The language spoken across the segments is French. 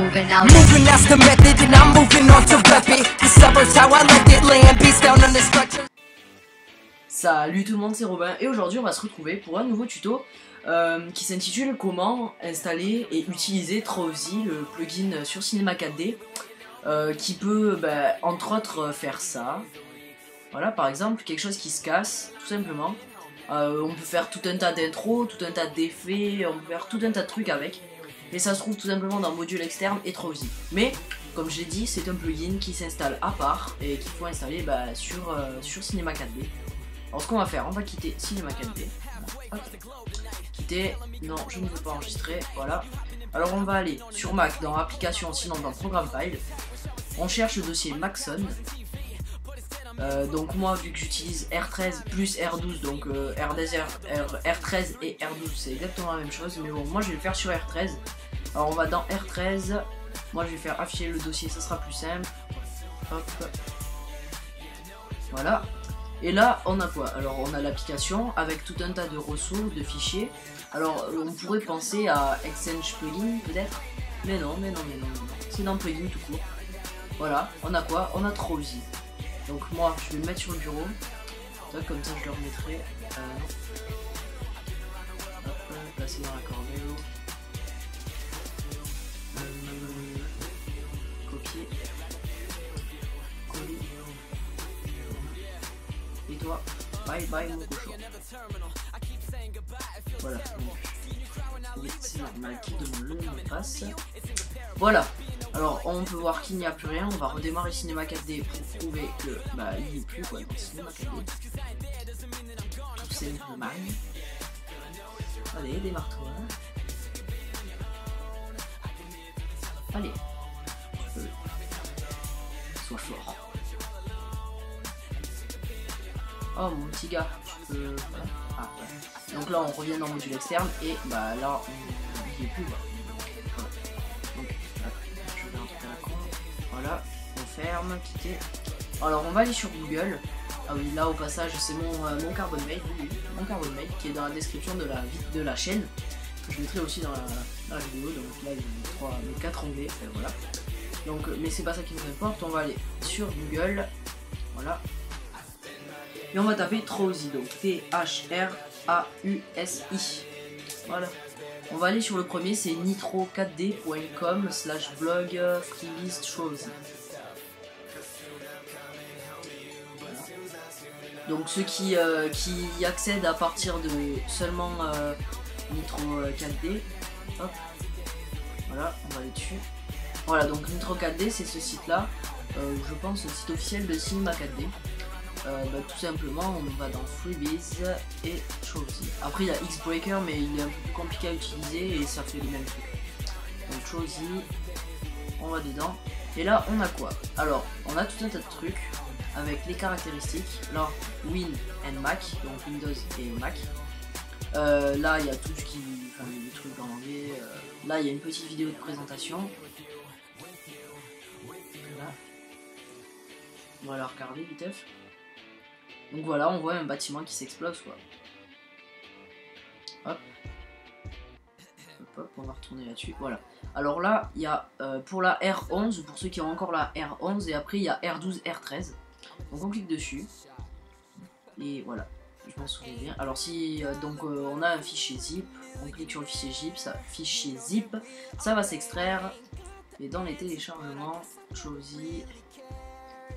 Moving, that's the method, and I'm moving on to rep it. The suburbs, how I let it land, beats down on the structure. Salut tout le monde, c'est Robin et aujourd'hui on va se retrouver pour un nouveau tuto qui s'intitule comment installer et utiliser Trowsy, le plugin sur Cinema 4D qui peut entre autres faire ça. Voilà, par exemple quelque chose qui se casse tout simplement. On peut faire tout un tas d'intros, tout un tas d'effets, on peut faire tout un tas de trucs avec. Et ça se trouve tout simplement dans module externe et Trowsy. Mais comme je l'ai dit, c'est un plugin qui s'installe à part et qu'il faut installer sur Cinema 4D. Alors ce qu'on va faire, on va quitter Cinema 4D. Voilà. Quitter, non je ne veux pas enregistrer, voilà. Alors on va aller sur Mac dans application, sinon dans Programme File. On cherche le dossier Maxon. Donc moi vu que j'utilise R13 plus R12, donc R13 et R12 c'est exactement la même chose. Mais bon, moi je vais le faire sur R13. Alors on va dans R13. Moi je vais faire afficher le dossier, ça sera plus simple. Hop. Voilà. Et là, on a quoi? Alors, on a l'application avec tout un tas de ressources, de fichiers. Alors, on pourrait penser à Exchange Plugin, peut-être. Mais non. C'est dans Plugin tout court. Voilà, on a quoi? On a Trowsy. Donc, moi, je vais le mettre sur le bureau. Donc, comme ça, je le remettrai. Hop, placer dans la corbeille. Copier. Coller. Et toi, bye bye mon cochon. Voilà, donc c'est normal qu'il demande le mot de passe. Voilà, alors on peut voir qu'il n'y a plus rien. On va redémarrer Cinema 4D pour prouver que il n'y est plus quoi dans Cinema 4D. Tout simplement. Allez, démarre-toi. Allez, sois fort. Oh mon petit gars, tu peux... Voilà. Ah, ouais. Donc là on revient dans le module externe et là on n'y est plus quoi. Voilà. Donc je vais un truc à la con. Voilà, on ferme, quitter. Alors on va aller sur Google. Ah oui, là au passage c'est mon Carbon Mail, mon Carbon Mail qui est dans la description de la chaîne. Que je mettrai aussi dans la vidéo. Donc là il y a les 4 onglets, voilà. Donc mais c'est pas ça qui nous importe, on va aller sur Google. Voilà. Et on va taper Trowsy, donc T-H-R-A-U-S-I. Voilà. On va aller sur le premier, c'est nitro4d.com/blog freelist Trowsy. Voilà. Donc ceux qui accèdent à partir de seulement Nitro4d, hop. Voilà, on va aller dessus. Voilà, donc Nitro4d, c'est ce site-là. Je pense le site officiel de Cinema 4D. Tout simplement on va dans Freebies et Trowsy. Après il y a Xbreaker mais il est un peu plus compliqué à utiliser et ça fait les mêmes trucs. Donc Trowsy, on va dedans et là on a quoi? Alors on a tout un tas de trucs avec les caractéristiques. Là Win and Mac, donc Windows et Mac. Là il y a tout ce qui, les trucs en anglais. Là il y a une petite vidéo de présentation. Voilà. On va la regarder vite fait. Donc voilà, on voit un bâtiment qui s'explose quoi. Hop. Hop, on va retourner là-dessus. Voilà. Alors là, il y a pour la R11, pour ceux qui ont encore la R11, et après il y a R12, R13. Donc on clique dessus. Et voilà, je m'en souviens bien. Alors si on a un fichier zip, on clique sur le fichier zip, ça va s'extraire. Et dans les téléchargements, Trowsy,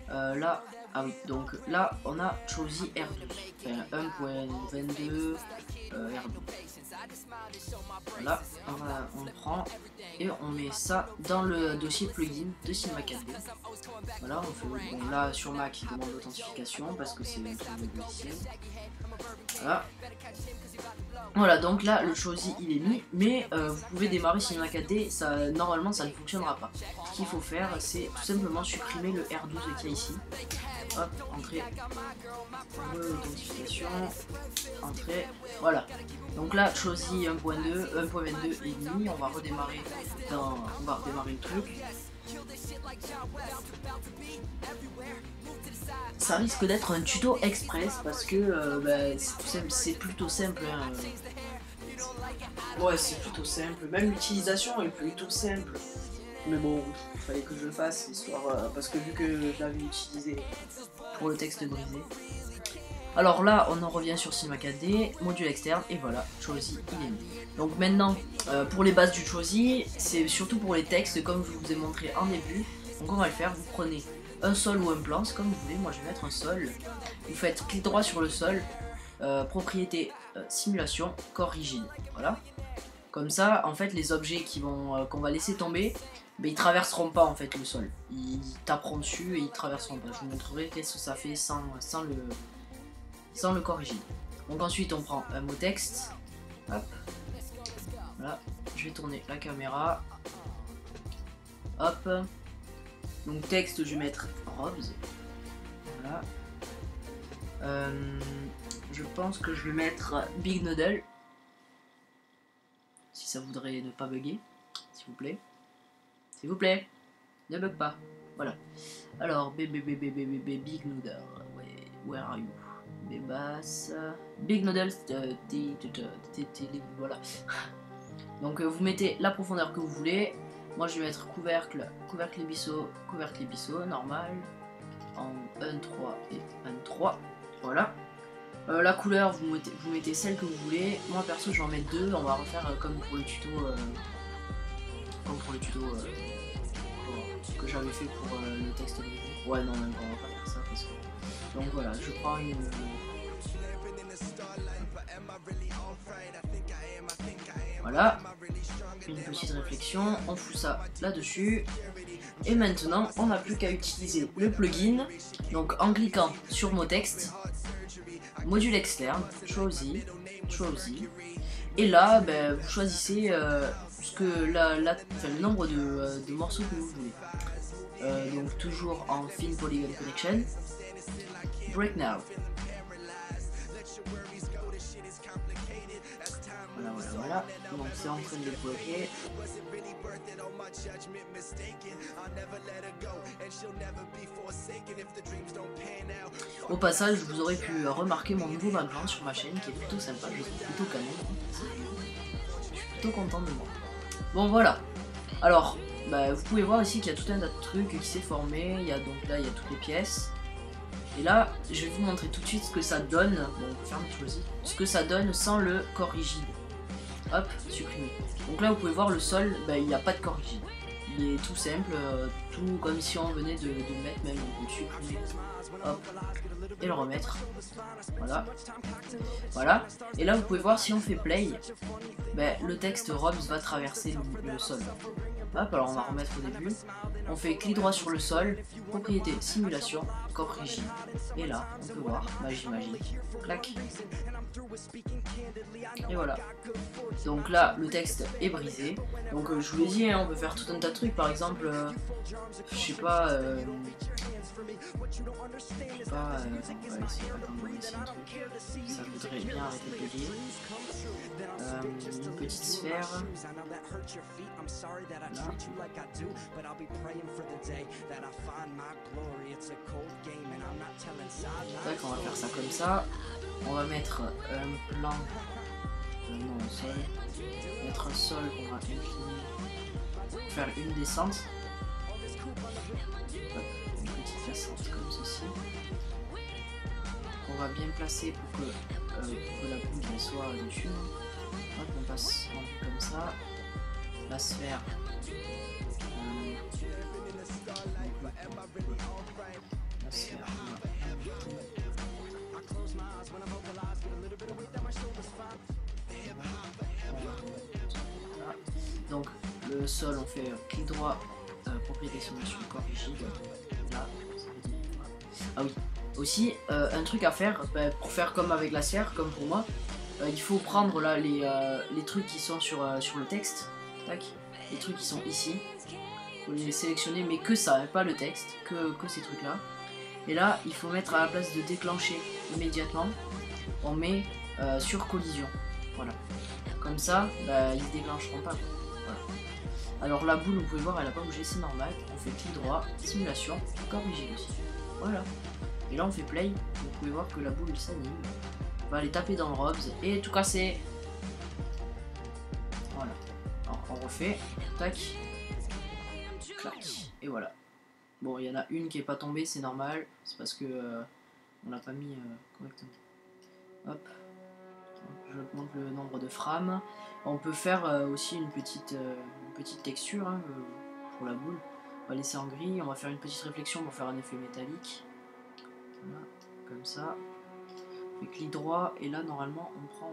là. Ah oui, donc là on a Trowsy R12, 1.22 R12. Voilà, on prend et on met ça dans le dossier plugin de Cinema 4D. Voilà, on fait bon, là sur Mac il demande l'authentification parce que c'est un truc de logiciel. Voilà. Voilà, donc là le Trowsy il est mis, mais vous pouvez démarrer Cinema 4D, normalement ça ne fonctionnera pas. Ce qu'il faut faire c'est tout simplement supprimer le R12 qui est ici. Hop, entrée, authentification, entrée, voilà. Donc là, Trowsy 1.22 est mis, on va redémarrer le truc. Ça risque d'être un tuto express parce que c'est plutôt simple. Hein. Ouais, c'est plutôt simple. Même l'utilisation est plutôt simple. Mais bon, il fallait que je le fasse, histoire, parce que vu que je l'avais utilisé pour le texte brisé. Alors là, on en revient sur Cinema 4D, module externe, et voilà, Choisi, il est mis. Donc maintenant, pour les bases du Choisi, c'est surtout pour les textes, comme je vous ai montré en début. Donc on va le faire, vous prenez un sol ou un plan, c'est comme vous voulez, moi je vais mettre un sol. Vous faites clic droit sur le sol, propriété simulation, corps rigide, voilà. Comme ça, en fait, les objets qu'on va laisser tomber, ben, ils traverseront pas en fait le sol. Ils taperont dessus et ils traverseront pas. Je vous montrerai qu'est-ce que ça fait sans le corps rigide. Donc ensuite on prend un mot texte. Hop. Voilà. Je vais tourner la caméra. Hop. Donc texte, je vais mettre Robs. Voilà. Je pense que je vais mettre Big Noodle. Si ça voudrait ne pas bugger. S'il vous plaît. S'il vous plaît. Ne bug pas. Voilà. Alors, Big Noodle. Where are you? Bass, Big Noodles, voilà. Donc vous mettez la profondeur que vous voulez. Moi je vais mettre couvercle ébisso, normal, en 1, 3 et 1, 3. Voilà. La couleur, vous mettez celle que vous voulez. Moi perso je vais en mettre 2. On va refaire comme pour le tuto, que j'avais fait pour le texte brisé. Ouais non, même pas, on va pas faire ça parce que... Donc voilà, je prends une... Voilà, une petite réflexion, on fout ça là-dessus. Et maintenant, on n'a plus qu'à utiliser le plugin. Donc en cliquant sur mot texte, module externe, Choisi. Et là, ben, vous choisissez le nombre de morceaux que vous voulez. Donc toujours en Thin Polygon Connection. Break now. Voilà. Donc c'est en train de bloquer. Au passage, vous aurez pu remarquer mon nouveau background sur ma chaîne qui est plutôt sympa, je trouve plutôt canon. Je suis plutôt content de moi. Bon voilà. Alors, bah, vous pouvez voir ici qu'il y a tout un tas de trucs qui s'est formé. Il y a donc là il y a toutes les pièces. Et là, je vais vous montrer tout de suite ce que ça donne. Bon, ferme Choisi. Ce que ça donne sans le corps rigide. Hop, supprimé. Donc là, vous pouvez voir le sol, bah, il n'y a pas de corps rigide. Il est tout simple, tout comme si on venait de mettre, même on peut le supprimer. Hop, et le remettre. Voilà. Voilà. Et là, vous pouvez voir si on fait play, bah, le texte Robs va traverser le sol. Hop, alors on va remettre au début. On fait clic droit sur le sol, propriété simulation, corps rigide. Et là, on peut voir magie magique. Clac. Et voilà. Donc là, le texte est brisé. Donc je vous l'ai dit, hein, on peut faire tout un tas de trucs. Par exemple, je sais pas. On va essayer un truc. Ça voudrait bien arrêter de bugger. Une petite sphère. Là. Tac, on va faire ça comme ça. On va mettre un plan. Non, un sol. Mettre un sol qu'on va incliner. Faire une descente. Une petite descente comme ceci. On va bien placer pour que la boule soit dessus. Hop, on passe en vue comme ça. La sphère. La sphère. Donc le sol, on fait clic droit, propriété simulation corps rigide. Là, ça veut dire, voilà. Ah oui. Aussi, un truc à faire, pour faire comme avec la sphère, comme pour moi, il faut prendre là les trucs qui sont sur le texte. Tac. Les trucs qui sont ici. Faut les sélectionner, mais que ça, hein, pas le texte, que ces trucs là. Et là, il faut mettre à la place de déclencher immédiatement, on met sur collision. Voilà. Comme ça, bah, ils se déclencheront pas. Voilà. Alors la boule, vous pouvez voir, elle a pas bougé, c'est normal. On fait clic droit, simulation, corps rigide aussi. Voilà. Et là on fait play, vous pouvez voir que la boule s'anime. On va aller taper dans le Robs et tout casser. Voilà. Alors on refait, tac. clac, et voilà. Bon, il y en a une qui est pas tombée, c'est normal, c'est parce que on l'a pas mis correctement. Hop, j'augmente le nombre de frames. On peut faire aussi une petite texture hein, pour la boule. On va laisser en gris, on va faire une petite réflexion pour faire un effet métallique. Voilà, comme ça. On fait clic droit, et là normalement on prend.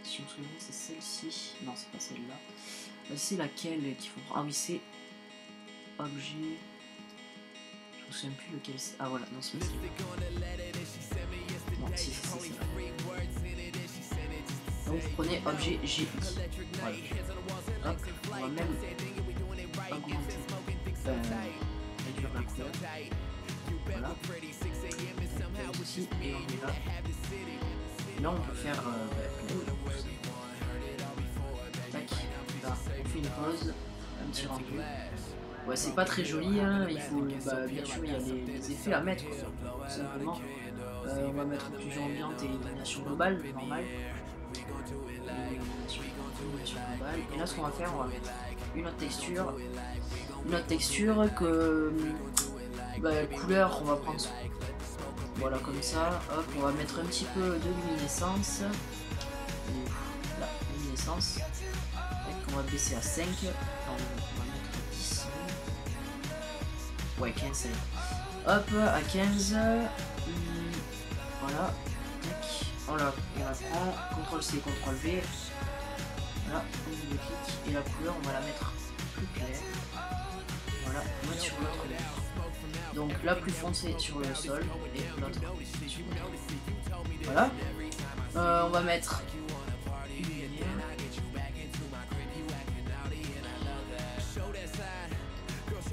Si on se souvient, c'est celle-ci. Non, c'est pas celle-là. C'est laquelle qu'il faut prendre. Ah oui, c'est objet. Je me souviens plus lequel c'est. Ah voilà, non, c'est pas celle-là. Non, si, c'est celle-là. Donc vous prenez objet GI. Voilà. Hop, on va même augmenter réduire la couleur. Voilà. Aussi, et on est là. Et là on peut faire tac, là, on fait une pause, un petit rendu. Ouais, c'est pas très joli, hein. Il faut, bien sûr, il y a des effets à mettre, quoi, tout simplement. On va mettre occlusion ambiante et illumination globale, normal. Illumination globale. Et là, ce qu'on va faire, on va mettre une autre texture que couleur, on va prendre. Voilà, comme ça. Hop, on va mettre un petit peu de luminescence. Là, luminescence. On va baisser à 5. Non, on va mettre 10. Ouais, 15. Hop, à 15. Voilà. On la prend. CTRL-C, CTRL-V. Voilà, on double clic. Et la couleur, on va la mettre plus claire. Voilà, on va mettre sur l'autre mur. Donc la plus foncée sur le sol et l'autre sur le sol. Voilà. On va mettre une lumière.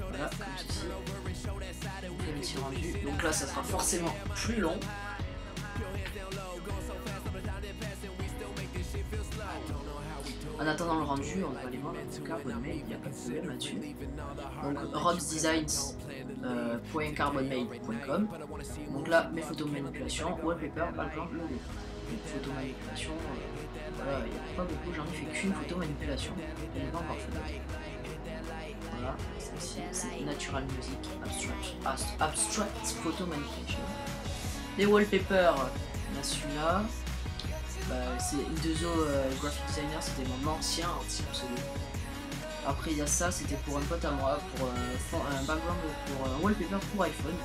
Voilà, comme ceci. On fait le petit rendu. Donc là, ça sera forcément plus long. En attendant le rendu, on va aller voir le carbonmail, il n'y a pas de problème là-dessus. Donc robsdesigns.carbonmail.com. Donc là, mes photos manipulation, wallpaper, background, logo. Donc photo manipulation, voilà, il n'y a pas beaucoup, j'en ai fait qu'une photo manipulation. Elle n'est pas encore faite. Voilà, c'est Natural Music, Abstract Photo Manipulation. Les wallpapers, on a celui-là. C'est Udezo Graphic Designer, c'était mon ancien pseudo. Après il y a ça, c'était pour un pote à moi, pour un background, pour un wallpaper pour iPhone.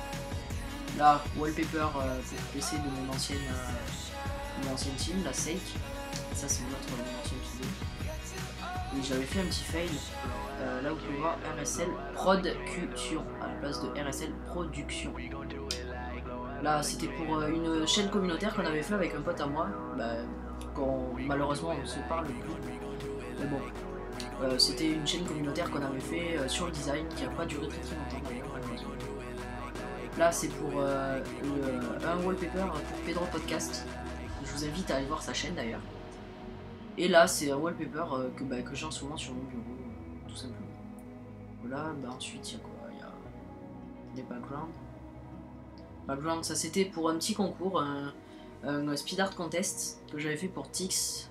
Là, wallpaper pour PC de mon ancienne team, la Seik. Ça c'est mon ancien pseudo. Et j'avais fait un petit fail. Là vous pouvez voir RSL Production à la place de RSL Production. Là c'était pour une chaîne communautaire qu'on avait fait avec un pote à moi. Malheureusement on se parle plus. Mais bon, c'était une chaîne communautaire qu'on avait fait sur le design qui a pas duré très longtemps d'ailleurs. Là c'est pour un wallpaper pour Pedro Podcast. Je vous invite à aller voir sa chaîne d'ailleurs. Et là c'est un wallpaper que j'ai en ce moment sur mon bureau, tout simplement. Voilà, ensuite il y a quoi? Il y a des backgrounds. Background, ça c'était pour un petit concours, un speed art contest que j'avais fait pour Tix.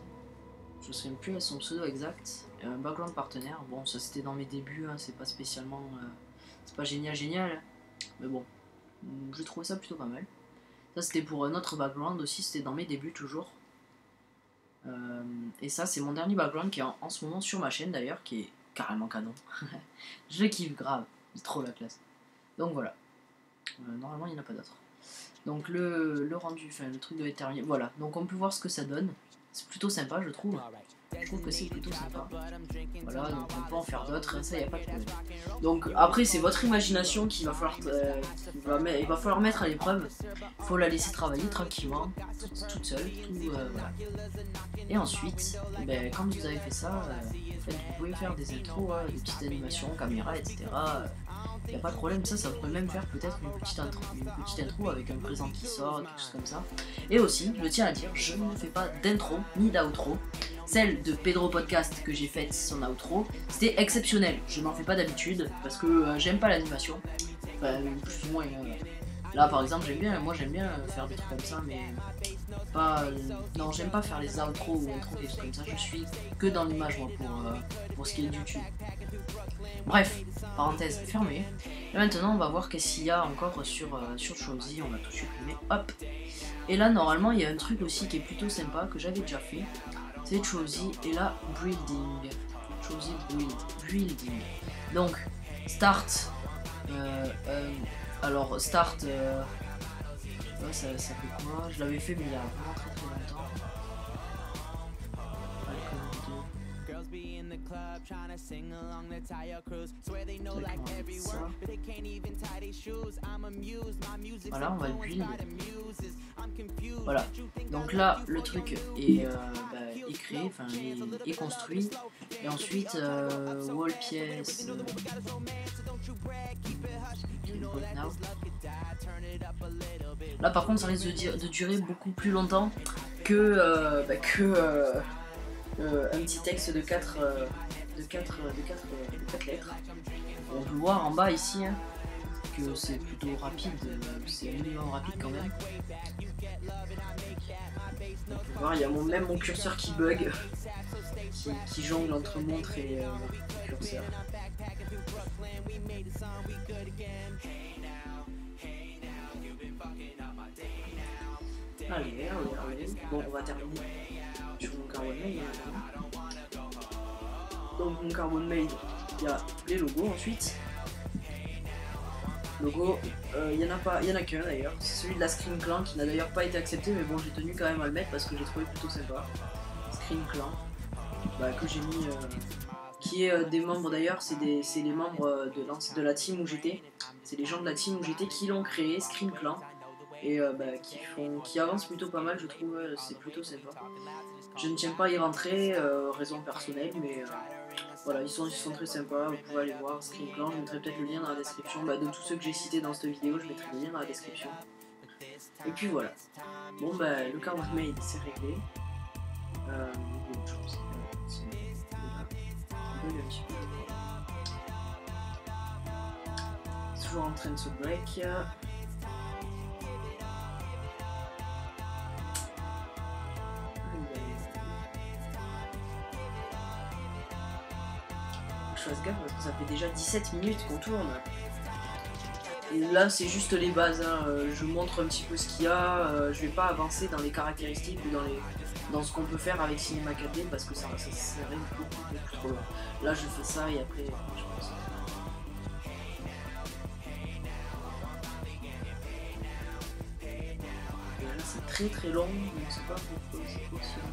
Je ne me souviens plus à son pseudo exact. Un background partenaire. Bon, ça c'était dans mes débuts, hein, c'est pas spécialement. C'est pas génial. Mais bon, j'ai trouvé ça plutôt pas mal. Ça c'était pour un autre background aussi, c'était dans mes débuts toujours. Et ça c'est mon dernier background qui est en ce moment sur ma chaîne d'ailleurs, qui est carrément canon. Je le kiffe grave, c'est trop la classe. Donc voilà. Normalement il n'y en a pas d'autre. Donc le rendu, enfin le truc doit être terminé. Voilà, donc on peut voir ce que ça donne. C'est plutôt sympa je trouve. Je trouve que c'est plutôt sympa. Voilà, donc on peut en faire d'autres, ça y a pas de problème. Donc après c'est votre imagination qu'il va falloir il va falloir mettre à l'épreuve. Il faut la laisser travailler tranquillement, toute seule. Voilà. Et ensuite, quand vous avez fait ça, en fait, vous pouvez faire des intros, des petites animations, caméra, etc. Il n'y a pas de problème, ça pourrait même faire peut-être une petite intro avec un présent qui sort, quelque chose comme ça. Et aussi, je tiens à dire, je ne fais pas d'intro ni d'outro. Celle de Pedro Podcast que j'ai faite, son outro, c'était exceptionnel. Je n'en fais pas d'habitude parce que j'aime pas l'animation. Enfin, plus ou moins. Là par exemple, j'aime bien faire des trucs comme ça, mais pas. Non, j'aime pas faire les outros ou intros, des trucs comme ça. Je suis que dans l'image moi pour ce qui est de YouTube. Bref, parenthèse fermée. Et maintenant on va voir qu'est-ce qu'il y a encore sur Choozy, on va tout supprimer, hop. Et là normalement il y a un truc aussi qui est plutôt sympa, que j'avais déjà fait. C'est Choozy et là, Building. Choozy Building. Donc, start. Alors, start. Ça fait quoi? Je l'avais fait, mais il y a vraiment très longtemps. Voilà, on va le build. Voilà, donc là le truc est créé, enfin est construit, et ensuite wall pièce. Là par contre ça risque de durer beaucoup plus longtemps que un petit texte de 4 lettres. On peut voir en bas ici hein, que c'est plutôt rapide, c'est minimum rapide quand même. On peut voir, il y a même mon curseur qui bug, qui jongle entre montre et curseur. Allez. Bon, on va terminer sur mon Carbon Made. Donc mon Carbon Made, il y a les logos ensuite. Logo, il y en a qu'un d'ailleurs, c'est celui de la Scream Clan qui n'a d'ailleurs pas été accepté, mais bon j'ai tenu quand même à le mettre parce que j'ai trouvé plutôt sympa. Scream Clan, que j'ai mis, qui est des membres d'ailleurs, c'est les membres de la team où j'étais, c'est les gens de la team où j'étais qui l'ont créé, Scream Clan, et qui avancent plutôt pas mal, je trouve, c'est plutôt sympa. Je ne tiens pas à y rentrer, raison personnelle, mais voilà, ils sont très sympas, vous pouvez aller voir Scream Clan, je mettrai peut-être le lien dans la description, de tous ceux que j'ai cités dans cette vidéo, je mettrai le lien dans la description. Et puis voilà. Bon le Carbon Made c'est réglé. C'est toujours en train de se break. Je fasse gaffe parce que ça fait déjà 17 minutes qu'on tourne. Et là c'est juste les bases, hein. Je montre un petit peu ce qu'il y a, je vais pas avancer dans les caractéristiques ou dans ce qu'on peut faire avec Cinema 4D parce que ça serait beaucoup trop long. Là je fais ça et après je pense. Et là c'est très long, donc c'est pas pourquoi c'est possible.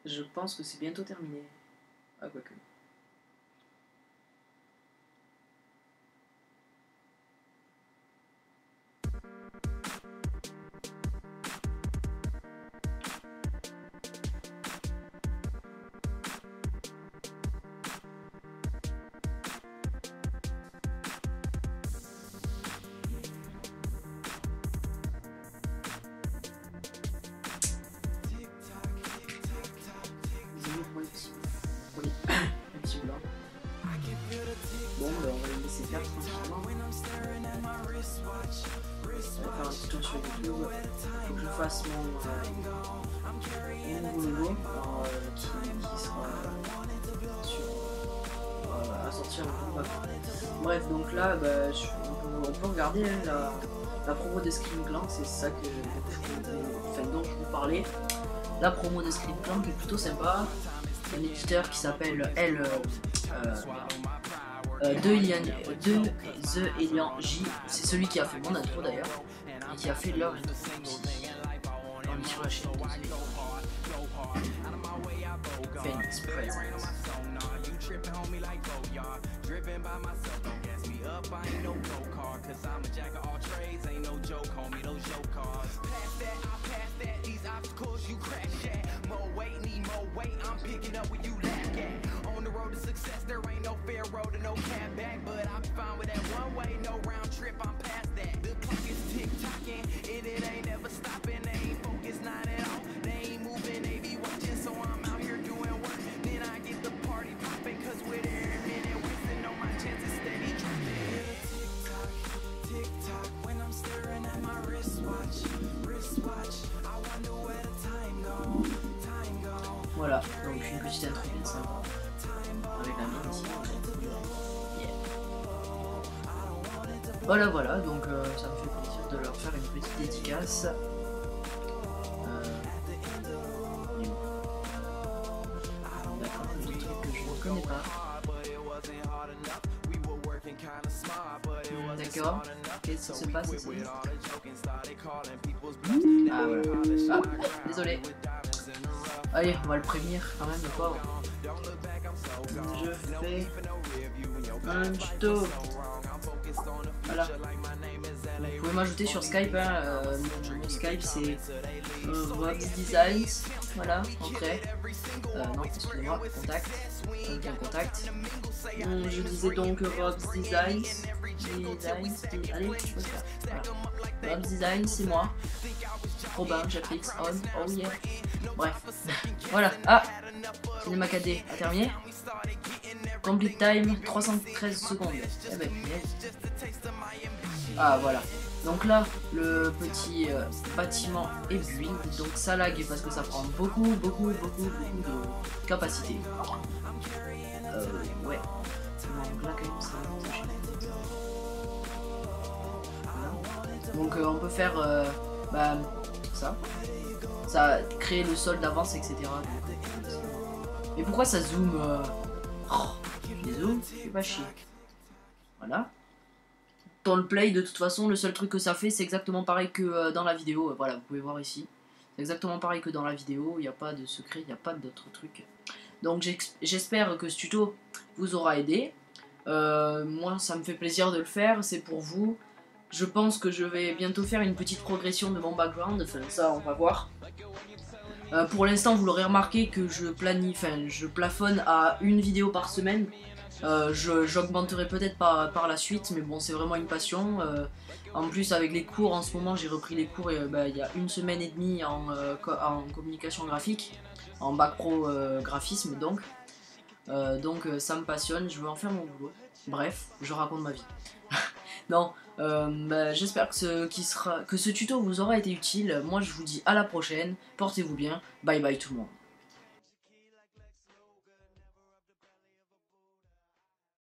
Je pense que c'est bientôt terminé. Ah, quoique. Bon, on va les laisser faire tranquillement. On va faire un petit tour sur YouTube. Faut que je fasse mon nouveau logo qui sera à sortir. Bref, donc là, on peut regarder hein, la promo de Scream Clan, c'est ça dont je vous parlais. La promo de Scream Clan qui est plutôt sympa. Un éditeur qui s'appelle The Elian J, c'est celui qui a fait mon intro d'ailleurs, et qui a fait leur intro aussi. On est sur la chaîne Phoenix Presence. Success, there ain't no fair road and no cat back, but I'm fine with that one way, no round trip, I'm past that. The clock is tick-tocking, it ain't never stopping, they ain't focused, not at all, they ain't moving, they be watching, so I'm out here doing work, then I get the party popping, cause with every minute wasting on my chances steady dropping. Tick-tock, when I'm staring at my wristwatch, Voilà, donc ça me fait plaisir de leur faire une petite dédicace. D'accord, le truc que je ne connais pas. D'accord, qu'est-ce qui se passe ici? Ah voilà. Ah, désolé. Allez, on va le prévenir quand même, le pauvre. Je fais un tuto. Voilà. Vous pouvez m'ajouter sur Skype, hein, mon Skype c'est Rob's Designs. Voilà, entrez. Non, excusez-moi, contact. Un contact. Je disais donc Rob's Designs. Allez, je peux faire. Voilà. Rob's Designs, c'est moi. Robin, j'applique on. Oh yeah. Bref. Voilà. Ah, Cinéma 4D a terminé. Complete time 313 secondes. Eh ben, ah voilà. Donc là, le petit bâtiment est build, donc ça lag parce que ça prend beaucoup de capacité. Ouais. Donc là, quand même, ça voilà. Donc on peut faire ça. Ça crée le sol d'avance, etc. Et pourquoi ça zoom les zooms, c'est pas chier. Voilà. Dans le play, de toute façon, le seul truc que ça fait, c'est exactement pareil que dans la vidéo. Voilà, vous pouvez voir ici. C'est exactement pareil que dans la vidéo. Il n'y a pas de secret, il n'y a pas d'autres trucs. Donc j'espère que ce tuto vous aura aidé. Moi, ça me fait plaisir de le faire. C'est pour vous. Je pense que je vais bientôt faire une petite progression de mon background. Enfin, ça, on va voir. Pour l'instant, vous l'aurez remarqué que je plafonne à une vidéo par semaine. J'augmenterai peut-être par la suite, mais bon, c'est vraiment une passion. En plus, avec les cours, en ce moment, j'ai repris les cours il y a 1 semaine et demie en communication graphique, en bac pro graphisme donc. Donc ça me passionne, je veux en faire mon boulot. Bref, je raconte ma vie. Non, j'espère que ce tuto vous aura été utile. Moi, je vous dis à la prochaine. Portez-vous bien. Bye bye tout le monde.